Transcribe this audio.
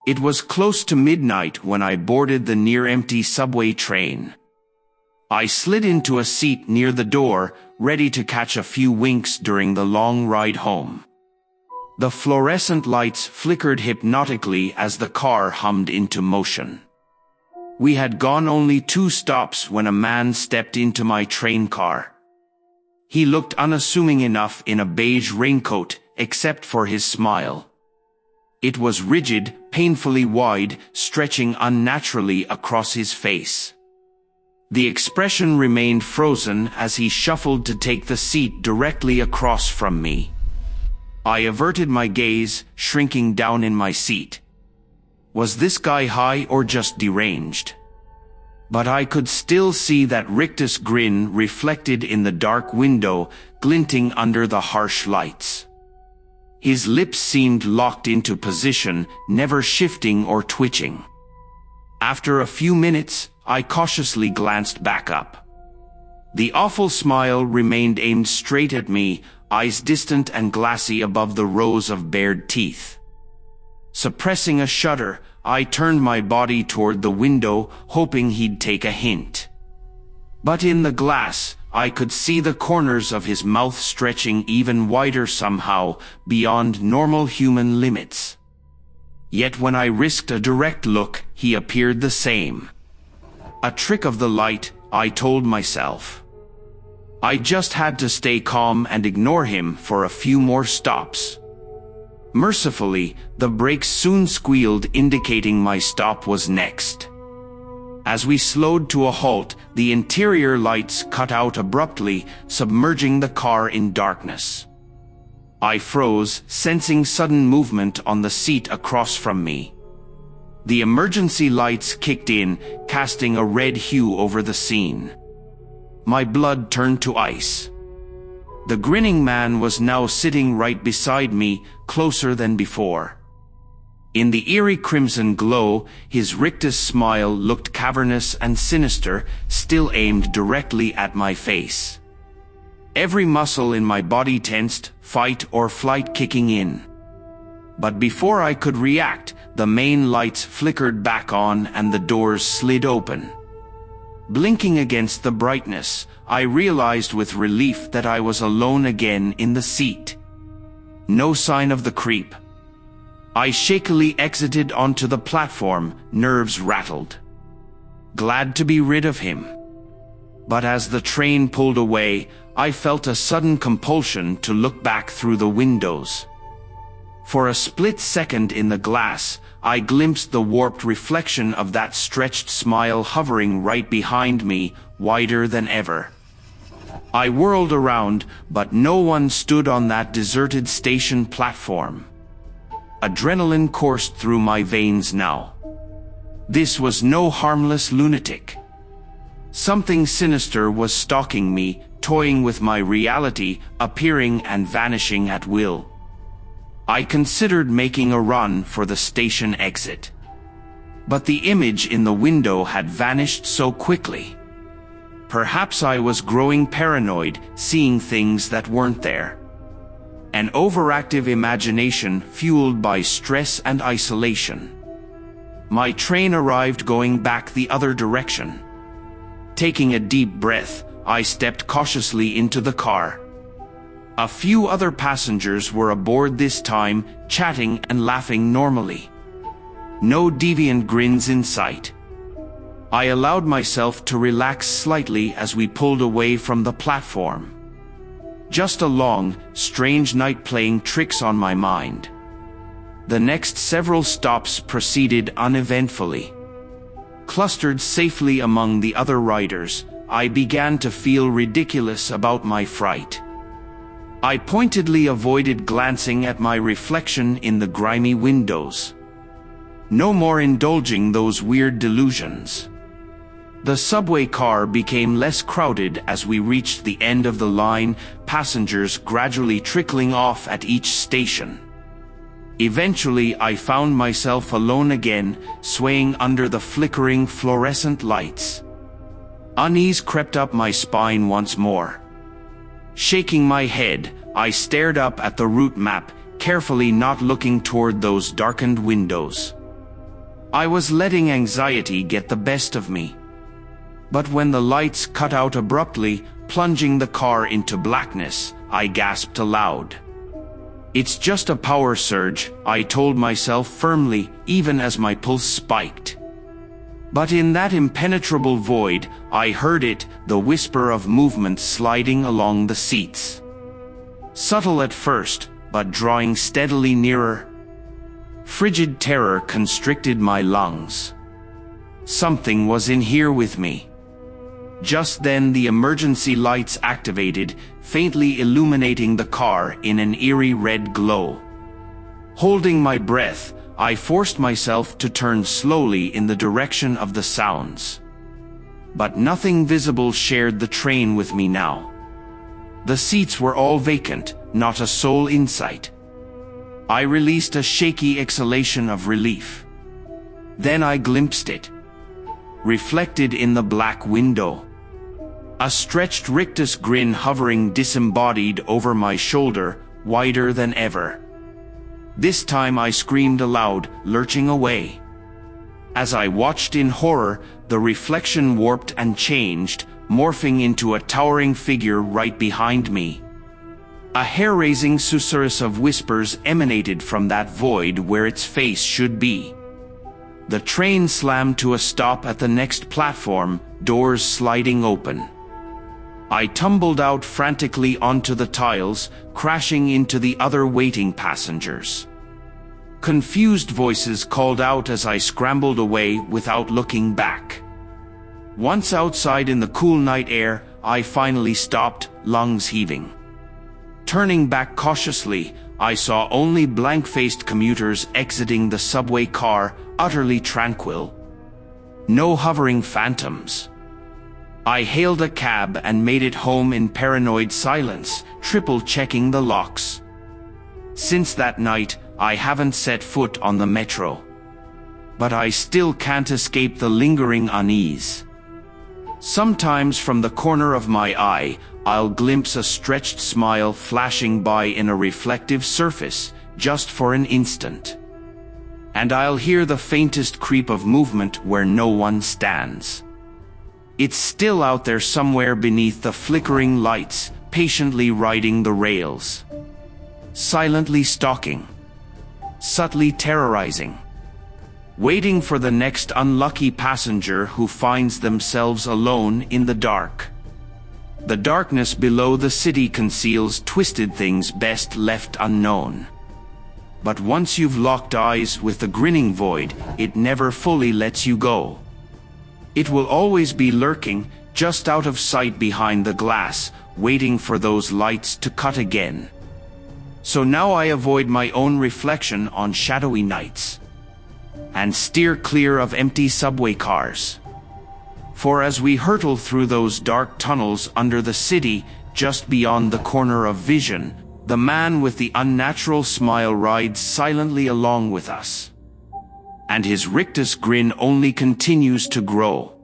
It was close to midnight when I boarded the near-empty subway train. I slid into a seat near the door, ready to catch a few winks during the long ride home. The fluorescent lights flickered hypnotically as the car hummed into motion. We had gone only 2 stops when a man stepped into my train car. He looked unassuming enough in a beige raincoat, except for his smile. It was rigid, painfully wide, stretching unnaturally across his face. The expression remained frozen as he shuffled to take the seat directly across from me. I averted my gaze, shrinking down in my seat. Was this guy high or just deranged? But I could still see that rictus grin reflected in the dark window, glinting under the harsh lights. His lips seemed locked into position, never shifting or twitching. After a few minutes, I cautiously glanced back up. The awful smile remained aimed straight at me, eyes distant and glassy above the rows of bared teeth. Suppressing a shudder, I turned my body toward the window, hoping he'd take a hint. But in the glass, I could see the corners of his mouth stretching even wider somehow, beyond normal human limits. Yet when I risked a direct look, he appeared the same. A trick of the light, I told myself. I just had to stay calm and ignore him for a few more stops. Mercifully, the brakes soon squealed, indicating my stop was next. As we slowed to a halt, the interior lights cut out abruptly, submerging the car in darkness. I froze, sensing sudden movement on the seat across from me. The emergency lights kicked in, casting a red hue over the scene. My blood turned to ice. The grinning man was now sitting right beside me, closer than before. In the eerie crimson glow, his rictus smile looked cavernous and sinister, still aimed directly at my face. Every muscle in my body tensed, fight or flight kicking in. But before I could react, the main lights flickered back on and the doors slid open. Blinking against the brightness, I realized with relief that I was alone again in the seat. No sign of the creep. I shakily exited onto the platform, nerves rattled. Glad to be rid of him. But as the train pulled away, I felt a sudden compulsion to look back through the windows. For a split second in the glass, I glimpsed the warped reflection of that stretched smile hovering right behind me, wider than ever. I whirled around, but no one stood on that deserted station platform. Adrenaline coursed through my veins now. This was no harmless lunatic. Something sinister was stalking me, toying with my reality, appearing and vanishing at will. I considered making a run for the station exit. But the image in the window had vanished so quickly. Perhaps I was growing paranoid, seeing things that weren't there. An overactive imagination fueled by stress and isolation. My train arrived going back the other direction. Taking a deep breath, I stepped cautiously into the car. A few other passengers were aboard this time, chatting and laughing normally. No deviant grins in sight. I allowed myself to relax slightly as we pulled away from the platform. Just a long, strange night playing tricks on my mind. The next several stops proceeded uneventfully. Clustered safely among the other riders, I began to feel ridiculous about my fright. I pointedly avoided glancing at my reflection in the grimy windows. No more indulging those weird delusions. The subway car became less crowded as we reached the end of the line, passengers gradually trickling off at each station. Eventually, I found myself alone again, swaying under the flickering fluorescent lights. Unease crept up my spine once more. Shaking my head, I stared up at the route map, carefully not looking toward those darkened windows. I was letting anxiety get the best of me. But when the lights cut out abruptly, plunging the car into blackness, I gasped aloud. It's just a power surge, I told myself firmly, even as my pulse spiked. But in that impenetrable void, I heard it, the whisper of movement sliding along the seats. Subtle at first, but drawing steadily nearer. Frigid terror constricted my lungs. Something was in here with me. Just then the emergency lights activated, faintly illuminating the car in an eerie red glow. Holding my breath, I forced myself to turn slowly in the direction of the sounds. But nothing visible shared the train with me now. The seats were all vacant, not a soul in sight. I released a shaky exhalation of relief. Then I glimpsed it. Reflected in the black window. A stretched rictus grin hovering disembodied over my shoulder, wider than ever. This time I screamed aloud, lurching away. As I watched in horror, the reflection warped and changed, morphing into a towering figure right behind me. A hair-raising susurrus of whispers emanated from that void where its face should be. The train slammed to a stop at the next platform, doors sliding open. I tumbled out frantically onto the tiles, crashing into the other waiting passengers. Confused voices called out as I scrambled away without looking back. Once outside in the cool night air, I finally stopped, lungs heaving. Turning back cautiously, I saw only blank-faced commuters exiting the subway car, utterly tranquil. No hovering phantoms. I hailed a cab and made it home in paranoid silence, triple-checking the locks. Since that night, I haven't set foot on the metro. But I still can't escape the lingering unease. Sometimes from the corner of my eye, I'll glimpse a stretched smile flashing by in a reflective surface, just for an instant. And I'll hear the faintest creep of movement where no one stands. It's still out there somewhere beneath the flickering lights, patiently riding the rails. Silently stalking. Subtly terrorizing. Waiting for the next unlucky passenger who finds themselves alone in the dark. The darkness below the city conceals twisted things best left unknown. But once you've locked eyes with the grinning void, it never fully lets you go. It will always be lurking, just out of sight behind the glass, waiting for those lights to cut again. So now I avoid my own reflection on shadowy nights. And steer clear of empty subway cars. For as we hurtle through those dark tunnels under the city, just beyond the corner of vision, the man with the unnatural smile rides silently along with us. And his rictus grin only continues to grow.